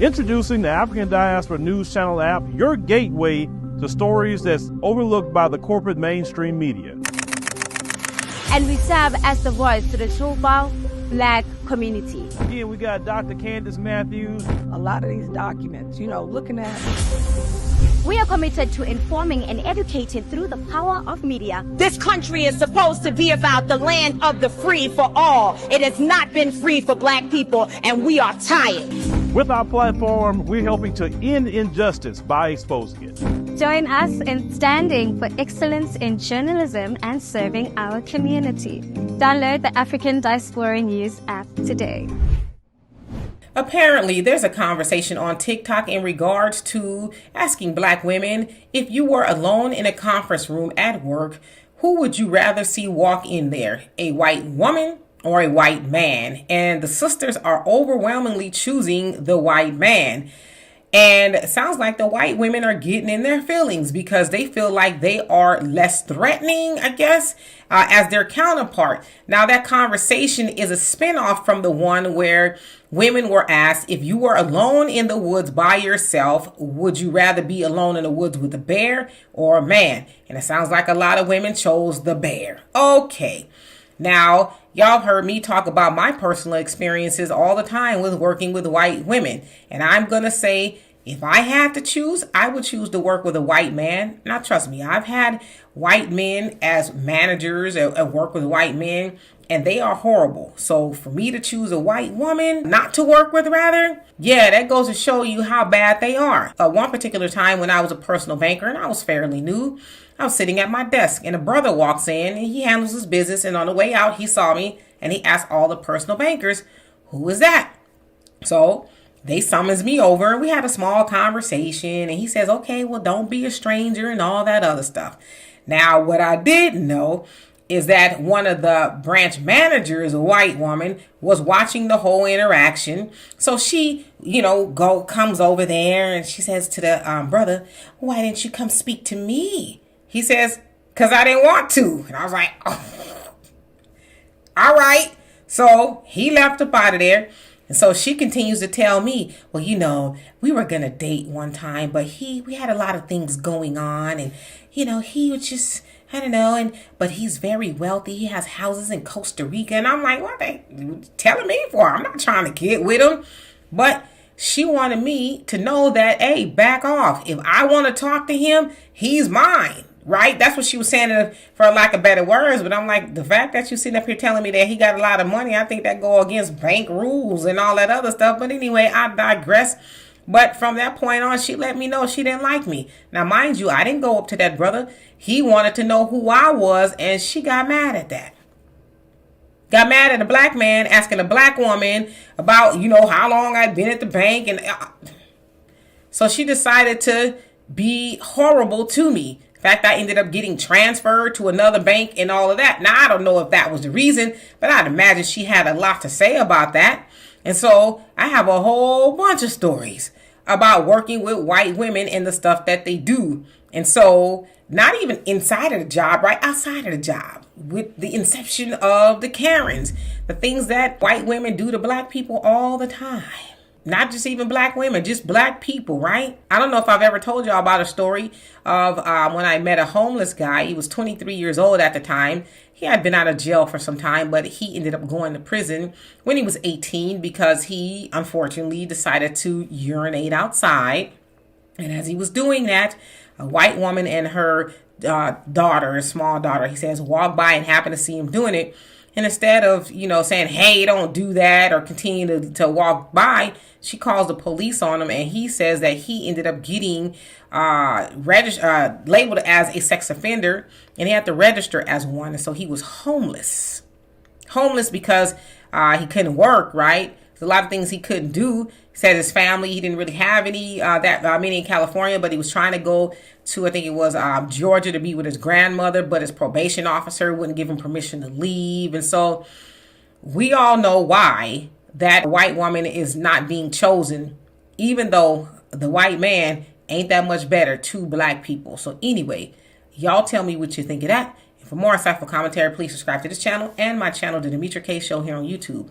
Introducing the African Diaspora News Channel app, your gateway to stories that's overlooked by the corporate mainstream media. And we serve as the voice to the Truval Black community. Again, we got Dr. Candace Matthews. A lot of these documents, looking at. We are committed to informing and educating through the power of media. This country is supposed to be about the land of the free for all. It has not been free for Black people, and we are tired. With our platform, we're helping to end injustice by exposing it. Join us in standing for excellence in journalism and serving our community. Download the African Diaspora News app today. Apparently, there's a conversation on TikTok in regards to asking Black women, if you were alone in a conference room at work, who would you rather see walk in there, a white woman or a white man? And the sisters are overwhelmingly choosing the white man. And it sounds like the white women are getting in their feelings because they feel like they are less threatening, I guess, as their counterpart. Now, that conversation is a spinoff from the one where women were asked, if you were alone in the woods by yourself, would you rather be alone in the woods with a bear or a man? And it sounds like a lot of women chose the bear. Okay. Now, y'all heard me talk about my personal experiences all the time with working with white women. And I'm going to say, if I had to choose, I would choose to work with a white man. Now, trust me, I've had white men as managers and work with white men, and they are horrible. So for me to choose a white woman not to work with, rather, yeah, that goes to show you how bad they are. One particular time when I was a personal banker and I was fairly new, I was sitting at my desk and a brother walks in and he handles his business. And on the way out, he saw me and he asked all the personal bankers, who is that? So they summons me over and we had a small conversation and he says, okay, well, don't be a stranger and all that other stuff. Now, what I didn't know is that one of the branch managers, a white woman, was watching the whole interaction. So she, comes over there and she says to the brother, why didn't you come speak to me? He says, because I didn't want to. And I was like, oh, all right. So he left up out of there. And so she continues to tell me, well, we were going to date one time, but we had a lot of things going on. And, he was just, I don't know. But he's very wealthy. He has houses in Costa Rica. And I'm like, what are they telling me for? I'm not trying to get with him. But she wanted me to know that, hey, back off. If I want to talk to him, he's mine. Right? That's what she was saying for lack of better words. But I'm like, the fact that you sitting up here telling me that he got a lot of money, I think that go against bank rules and all that other stuff. But anyway, I digress. But from that point on, she let me know she didn't like me. Now, mind you, I didn't go up to that brother. He wanted to know who I was, and she got mad at that. Got mad at a black man asking a black woman about, how long I'd been at the bank. And so she decided to be horrible to me. In fact, I ended up getting transferred to another bank and all of that. Now, I don't know if that was the reason, but I'd imagine she had a lot to say about that. And so I have a whole bunch of stories about working with white women and the stuff that they do. And so not even inside of the job, right? Outside of the job, with the inception of the Karens, the things that white women do to black people all the time. Not just even black women, just black people, right? I don't know if I've ever told y'all about a story of when I met a homeless guy. He was 23 years old at the time. He had been out of jail for some time, but he ended up going to prison when he was 18 because he, unfortunately, decided to urinate outside. And as he was doing that, a white woman and her daughter, a small daughter, he says, walked by and happened to see him doing it. And instead of, saying, hey, don't do that or continue to walk by, she calls the police on him. And he says that he ended up getting labeled as a sex offender and he had to register as one. And so he was homeless. Homeless because he couldn't work, right? There's a lot of things he couldn't do. He said his family, he didn't really have any many in California, but he was trying to go to, I think it was Georgia, to be with his grandmother, but his probation officer wouldn't give him permission to leave. And so we all know why that white woman is not being chosen, even though the white man ain't that much better to black people. So anyway, y'all tell me what you think of that. And for more insightful commentary, please subscribe to this channel and my channel, The Demetra K Show, here on YouTube.